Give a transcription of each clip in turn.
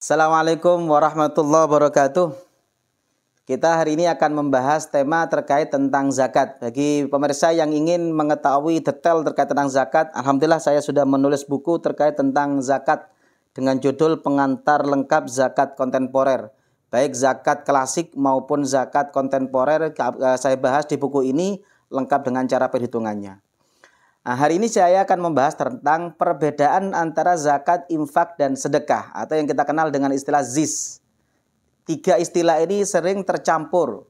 Assalamualaikum warahmatullahi wabarakatuh. Kita hari ini akan membahas tema terkait tentang zakat. Bagi pemirsa yang ingin mengetahui detail terkait tentang zakat, alhamdulillah saya sudah menulis buku terkait tentang zakat dengan judul Pengantar Lengkap Zakat Kontemporer. Baik zakat klasik maupun zakat kontemporer saya bahas di buku ini lengkap dengan cara perhitungannya. Nah, hari ini saya akan membahas tentang perbedaan antara zakat, infak, dan sedekah atau yang kita kenal dengan istilah ZIS. Tiga istilah ini sering tercampur.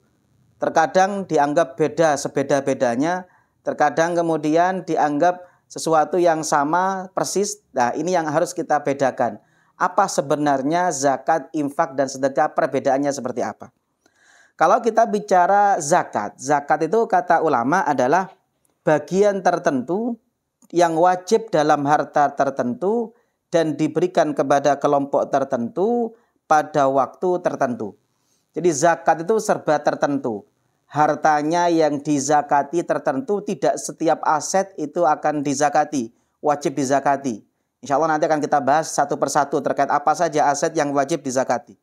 Terkadang dianggap beda sebeda-bedanya, terkadang kemudian dianggap sesuatu yang sama persis. Nah, ini yang harus kita bedakan. Apa sebenarnya zakat, infak, dan sedekah, perbedaannya seperti apa? Kalau kita bicara zakat, zakat itu kata ulama adalah bagian tertentu yang wajib dalam harta tertentu dan diberikan kepada kelompok tertentu pada waktu tertentu. Jadi zakat itu serba tertentu. Hartanya yang dizakati tertentu, tidak setiap aset itu akan dizakati, wajib dizakati. Insya Allah nanti akan kita bahas satu persatu terkait apa saja aset yang wajib dizakati.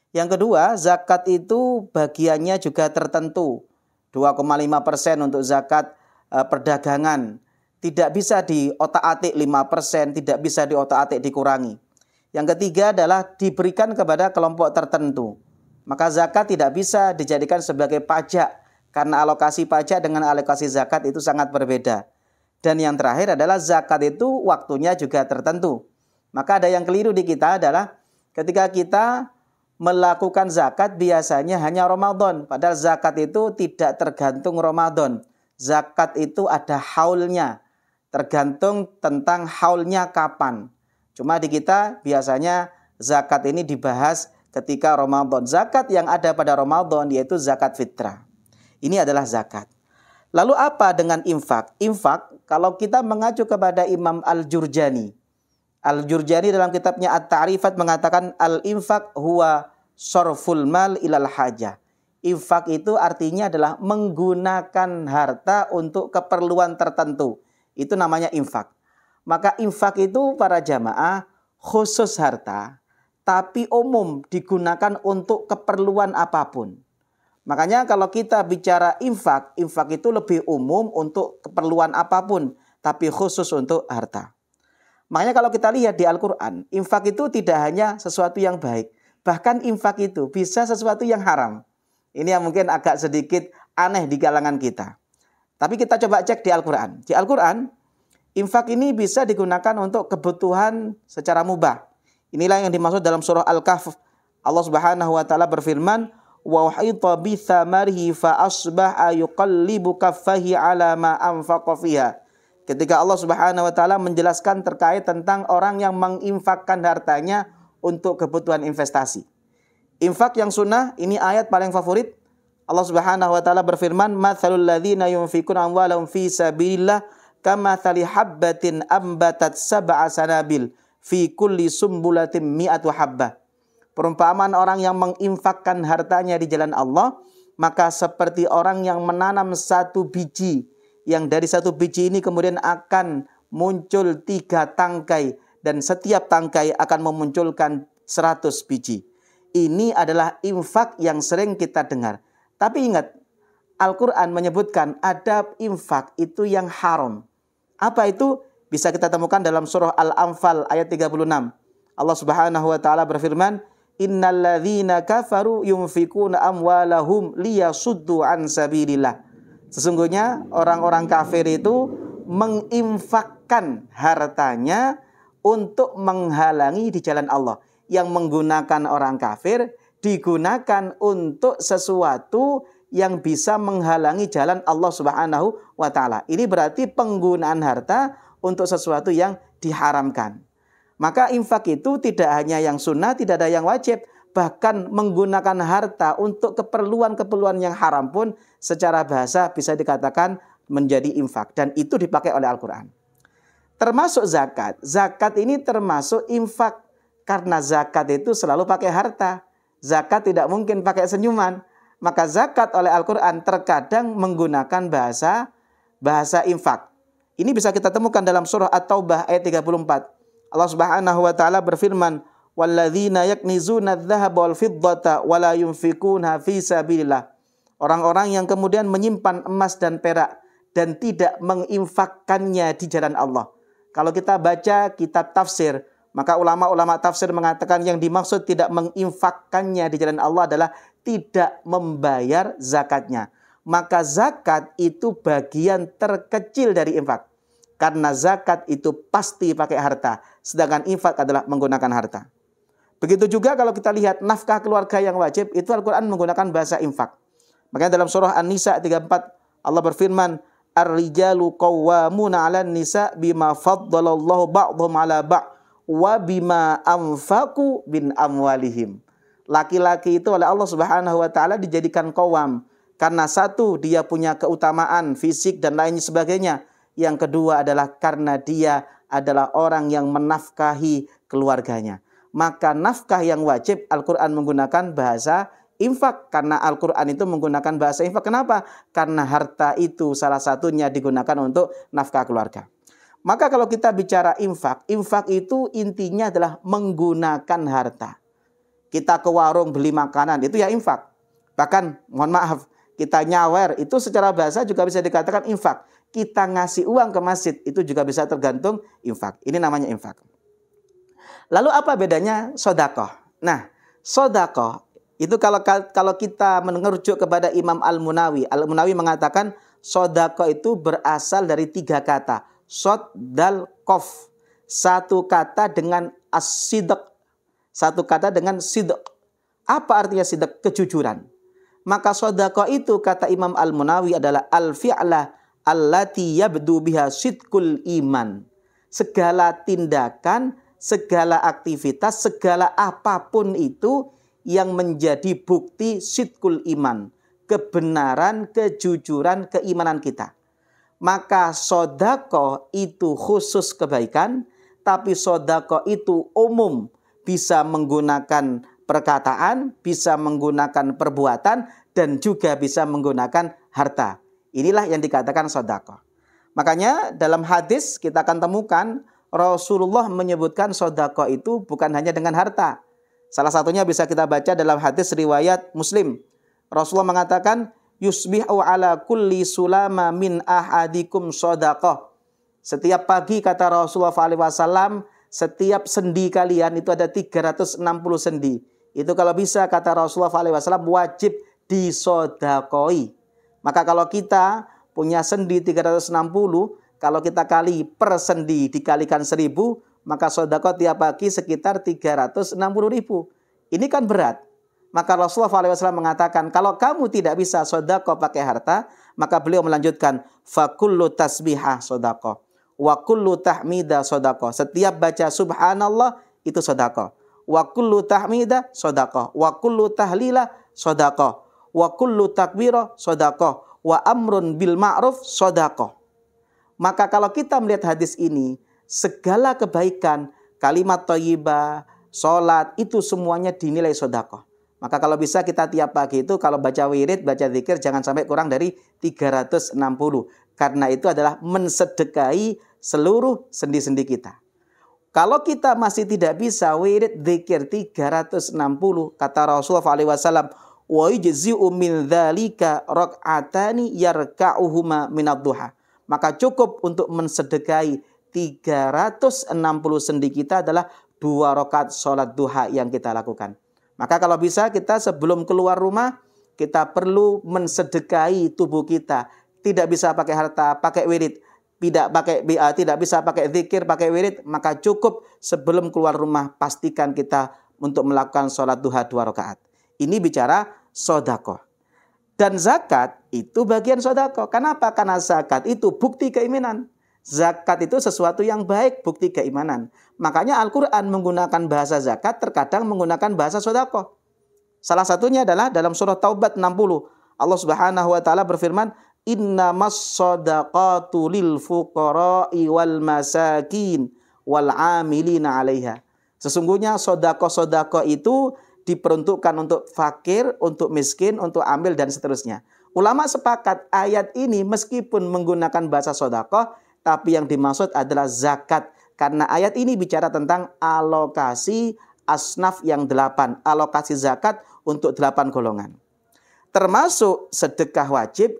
Yang kedua, zakat itu bagiannya juga tertentu. 2,5% untuk zakat perdagangan, tidak bisa diotak-atik 5%, tidak bisa diotak-atik dikurangi. Yang ketiga adalah diberikan kepada kelompok tertentu. Maka zakat tidak bisa dijadikan sebagai pajak, karena alokasi pajak dengan alokasi zakat itu sangat berbeda. Dan yang terakhir adalah zakat itu waktunya juga tertentu. Maka ada yang keliru di kita adalah ketika kita melakukan zakat biasanya hanya Ramadan, padahal zakat itu tidak tergantung Ramadan. Zakat itu ada haulnya, tergantung tentang haulnya kapan. Cuma di kita biasanya zakat ini dibahas ketika Ramadan. Zakat yang ada pada Ramadan yaitu zakat fitrah. Ini adalah zakat. Lalu apa dengan infak? Infak kalau kita mengacu kepada Imam Al-Jurjani. Al-Jurjani dalam kitabnya At-Ta'rifat mengatakan al-infak huwa sorful mal ilal hajah. Infak itu artinya adalah menggunakan harta untuk keperluan tertentu. Itu namanya infak. Maka infak itu para jamaah khusus harta, tapi umum digunakan untuk keperluan apapun. Makanya kalau kita bicara infak, infak itu lebih umum untuk keperluan apapun, tapi khusus untuk harta. Makanya kalau kita lihat di Al-Quran, infak itu tidak hanya sesuatu yang baik. Bahkan infak itu bisa sesuatu yang haram. Ini yang mungkin agak sedikit aneh di kalangan kita. Tapi kita coba cek di Al-Quran. Di Al-Quran, infak ini bisa digunakan untuk kebutuhan secara mubah. Inilah yang dimaksud dalam surah Al-Kahf. Allah Subhanahu wa taala berfirman, "Wa uhita bi thamarihi fa asbaha yuqallibu kaffahi 'ala ma anfaqa fiha." Ketika Allah Subhanahu wa taala menjelaskan terkait tentang orang yang menginfakkan hartanya untuk kebutuhan investasi. Infak yang sunnah, ini ayat paling favorit. Allah Subhanahu wa taala berfirman, "Matsalul ladzina yunfikuna amwalahum fi sabilillah kamatsali habbatin ambatat sab'a sanabil fi kulli sumbulatin mi'atu habbah." Perumpamaan orang yang menginfakkan hartanya di jalan Allah, maka seperti orang yang menanam satu biji, yang dari satu biji ini kemudian akan muncul 3 tangkai, dan setiap tangkai akan memunculkan 100 biji. Ini adalah infak yang sering kita dengar. Tapi ingat, Al-Quran menyebutkan ada infak itu yang haram. Apa itu? Bisa kita temukan dalam surah Al-Anfal ayat 36. Allah Subhanahu wa taala berfirman, "Innal ladzina kafaru yunfikuna amwalahum liyasuddu an sabilillah." Sesungguhnya orang-orang kafir itu menginfakkan hartanya untuk menghalangi di jalan Allah. Yang menggunakan orang kafir digunakan untuk sesuatu yang bisa menghalangi jalan Allah Subhanahu wa taala. Ini berarti penggunaan harta untuk sesuatu yang diharamkan. Maka infak itu tidak hanya yang sunnah, tidak ada yang wajib. Bahkan menggunakan harta untuk keperluan-keperluan yang haram pun secara bahasa bisa dikatakan menjadi infak. Dan itu dipakai oleh Al-Quran. Termasuk zakat. Zakat ini termasuk infak. Karena zakat itu selalu pakai harta. Zakat tidak mungkin pakai senyuman. Maka zakat oleh Al-Quran terkadang menggunakan bahasa infak. Ini bisa kita temukan dalam surah At-Taubah ayat 34. Allah Subhanahu wa taala berfirman, walladzina yaknizuna adh-dhahaba wal fiddata wa la yunfikuna fi sabilillah. Orang-orang yang kemudian menyimpan emas dan perak dan tidak menginfakkannya di jalan Allah. Kalau kita baca kitab tafsir, maka ulama-ulama tafsir mengatakan yang dimaksud tidak menginfakkannya di jalan Allah adalah tidak membayar zakatnya. Maka zakat itu bagian terkecil dari infak. Karena zakat itu pasti pakai harta, sedangkan infak adalah menggunakan harta. Begitu juga kalau kita lihat nafkah keluarga yang wajib, itu Al-Quran menggunakan bahasa infak. Makanya dalam surah An-Nisa 34, Allah berfirman, Ar-rijalu qawwamuna 'alan nisa bima faddalallahu ba'dhum 'ala ba' wa bima anfaqu bin amwalihim. Laki-laki itu oleh Allah Subhanahu wa taala dijadikan qawwam karena satu dia punya keutamaan fisik dan lain sebagainya. Yang kedua adalah karena dia adalah orang yang menafkahi keluarganya. Maka nafkah yang wajib Al-Quran menggunakan bahasa infak. Karena Al-Quran itu menggunakan bahasa infak. Kenapa? Karena harta itu salah satunya digunakan untuk nafkah keluarga. Maka kalau kita bicara infak, infak itu intinya adalah menggunakan harta. Kita ke warung beli makanan, itu ya infak. Bahkan, mohon maaf, kita nyawer, itu secara bahasa juga bisa dikatakan infak. Kita ngasih uang ke masjid, itu juga bisa tergantung infak. Ini namanya infak. Lalu apa bedanya sodakoh? Nah, sodakoh itu kalau kita merujuk kepada Imam Al-Munawi. Al-Munawi mengatakan sodakoh itu berasal dari 3 kata. Sod, dal, kof. Satu kata dengan as-sidq. Satu kata dengan sidq. Apa artinya sidq? Kejujuran. Maka sodakoh itu kata Imam Al-Munawi adalah al-fi'lah allati yabdu biha sidqul iman. Segala tindakan, segala aktivitas, segala apapun itu yang menjadi bukti sidqul iman. Kebenaran, kejujuran, keimanan kita. Maka sodakoh itu khusus kebaikan, tapi sodakoh itu umum. Bisa menggunakan perkataan, bisa menggunakan perbuatan, dan juga bisa menggunakan harta. Inilah yang dikatakan sodakoh. Makanya dalam hadis kita akan temukan Rasulullah menyebutkan sodakoh itu bukan hanya dengan harta. Salah satunya bisa kita baca dalam hadis riwayat Muslim. Rasulullah mengatakan, yusbihu ala kulli sulama min ahadikum sodakoh. Setiap pagi kata Rasulullah SAW, setiap sendi kalian itu ada 360 sendi. Itu kalau bisa kata Rasulullah SAW wajib disodakoi. Maka kalau kita punya sendi 360, kalau kita kali per sendi dikalikan 1000, maka sodakoh tiap pagi sekitar 360.000. Ini kan berat. Maka Rasulullah SAW mengatakan, kalau kamu tidak bisa sodakoh pakai harta, maka beliau melanjutkan, fakullu tasbihah sodakoh, wa kullu tahmidah sodakoh. Setiap baca subhanallah itu sodakoh. Wa kullu tahmidah sodakoh. Wa kullu tahlilah sodakoh. Wa kullu takbirah sodakoh. Wa amrun bil ma'ruf sodakoh. Maka kalau kita melihat hadis ini, segala kebaikan, kalimat thayyibah, sholat, itu semuanya dinilai sodakoh. Maka kalau bisa kita tiap pagi itu kalau baca wirid, baca zikir, jangan sampai kurang dari 360. Karena itu adalah mensedekahi seluruh sendi-sendi kita. Kalau kita masih tidak bisa wirid zikir 360, kata Rasulullah SAW, wa yujzi'u min dzalika rak'atani yarka'uhuma minad duha. Maka cukup untuk mensedekahi 360 sendi kita adalah 2 rakaat sholat duha yang kita lakukan. Maka kalau bisa kita sebelum keluar rumah, kita perlu mensedekahi tubuh kita. Tidak bisa pakai harta, pakai wirid. Tidak bisa pakai zikir, pakai wirid. Maka cukup sebelum keluar rumah, pastikan kita untuk melakukan sholat duha 2 rakaat. Ini bicara sodakoh. Dan zakat itu bagian sodakoh. Kenapa? Karena zakat itu bukti keimanan. Zakat itu sesuatu yang baik, bukti keimanan. Makanya Al-Quran menggunakan bahasa zakat, terkadang menggunakan bahasa sodakoh. Salah satunya adalah dalam surah Taubat 60. Allah Subhanahu wa taala berfirman, innamas shadaqatu lil fuqara'i wal masakin wal 'amilina 'alaiha. Sesungguhnya sodakoh-sodakoh itu diperuntukkan untuk fakir, untuk miskin, untuk amil, dan seterusnya. Ulama sepakat ayat ini meskipun menggunakan bahasa sodakoh, tapi yang dimaksud adalah zakat. Karena ayat ini bicara tentang alokasi asnaf yang 8, alokasi zakat untuk 8 golongan. Termasuk sedekah wajib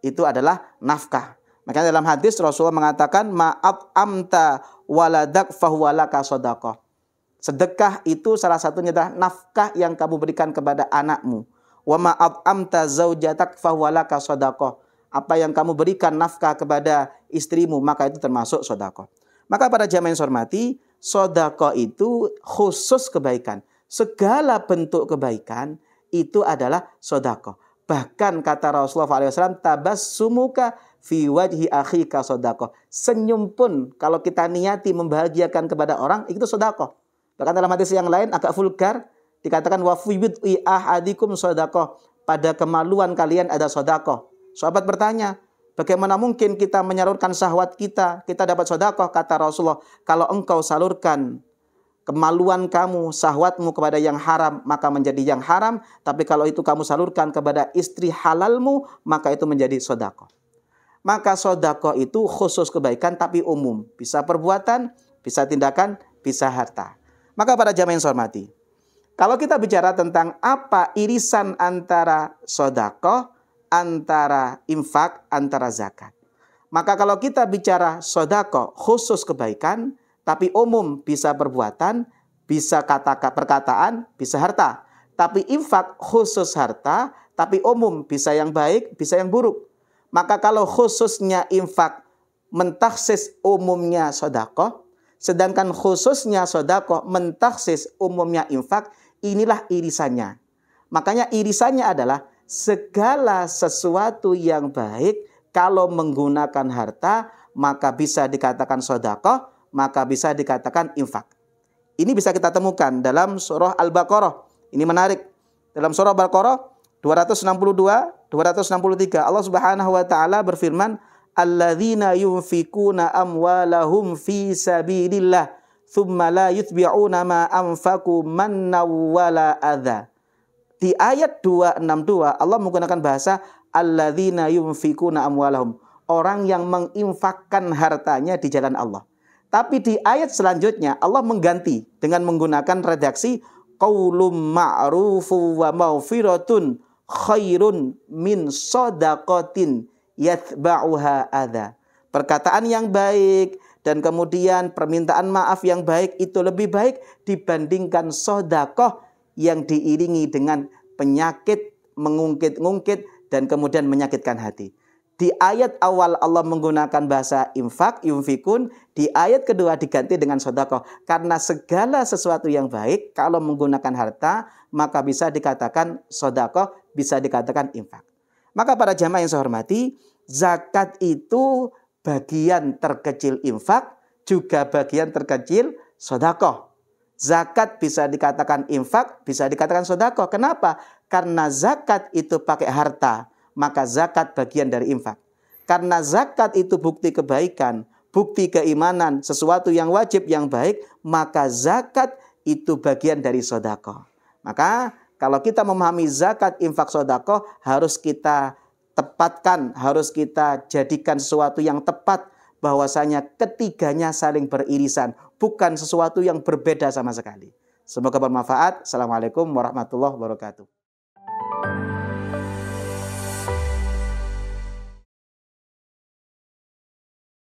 itu adalah nafkah. Makanya dalam hadis Rasulullah mengatakan ma'at amta waladak fahuwalaka sodaqah. Sedekah itu salah satunya adalah nafkah yang kamu berikan kepada anakmu. Wa ma'at amta zaujatak fahuwalaka sodaqah. Apa yang kamu berikan nafkah kepada istrimu, maka itu termasuk sodaqah. Maka para jamaah yang saya hormati, sodaqah itu khusus kebaikan. Segala bentuk kebaikan itu adalah sodaqah. Bahkan kata Rasulullah SAW, tabassumuka fi wajhi akhika sodaqah. Senyum pun kalau kita niati membahagiakan kepada orang, itu sodaqah. Bahkan dalam hadis yang lain agak vulgar, dikatakan wa fi bid'i ahadikum sodaqah. Pada kemaluan kalian ada sodaqah. Sahabat bertanya, bagaimana mungkin kita menyalurkan syahwat kita dapat sodaqah? Kata Rasulullah, kalau engkau salurkan kemaluan kamu, syahwatmu kepada yang haram, maka menjadi yang haram. Tapi kalau itu kamu salurkan kepada istri halalmu, maka itu menjadi sedekah. Maka sedekah itu khusus kebaikan tapi umum. Bisa perbuatan, bisa tindakan, bisa harta. Maka para jamaah yang saya hormati, kalau kita bicara tentang apa irisan antara sedekah, antara infak, antara zakat. Maka kalau kita bicara sedekah khusus kebaikan, tapi umum bisa perbuatan, bisa perkataan, bisa harta. Tapi infak khusus harta, tapi umum bisa yang baik, bisa yang buruk. Maka kalau khususnya infak mentaksis umumnya sedekah, sedangkan khususnya sedekah mentaksis umumnya infak, inilah irisannya. Makanya irisannya adalah segala sesuatu yang baik kalau menggunakan harta, maka bisa dikatakan sedekah, maka bisa dikatakan infak. Ini bisa kita temukan dalam surah Al-Baqarah. Ini menarik. Dalam surah Al-Baqarah 262, 263 Allah Subhanahu wa taala berfirman, "Alladzina yunfikuna amwalahum fi sabilillah, tsumma la yutbi'una ma anfaqu manna wala adza." Di ayat 262 Allah menggunakan bahasa alladzina yunfikuna amwalahum, orang yang menginfakkan hartanya di jalan Allah. Tapi di ayat selanjutnya Allah mengganti dengan menggunakan redaksi qaulum ma'rufu wa maufiratun khairun min shadaqatin yatba'uha adza. Perkataan yang baik dan kemudian permintaan maaf yang baik itu lebih baik dibandingkan sedekah yang diiringi dengan penyakit, mengungkit-ungkit dan kemudian menyakitkan hati. Di ayat awal Allah menggunakan bahasa infak, yunfikun. Di ayat kedua diganti dengan sedekah. Karena segala sesuatu yang baik, kalau menggunakan harta, maka bisa dikatakan sedekah, bisa dikatakan infak. Maka para jamaah yang saya hormati, zakat itu bagian terkecil infak, juga bagian terkecil sedekah. Zakat bisa dikatakan infak, bisa dikatakan sedekah. Kenapa? Karena zakat itu pakai harta, maka zakat bagian dari infak. Karena zakat itu bukti kebaikan, bukti keimanan, sesuatu yang wajib, yang baik, maka zakat itu bagian dari sedekah. Maka kalau kita memahami zakat, infak, sedekah, harus kita tepatkan, harus kita jadikan sesuatu yang tepat, bahwasanya ketiganya saling beririsan, bukan sesuatu yang berbeda sama sekali. Semoga bermanfaat. Assalamualaikum warahmatullahi wabarakatuh.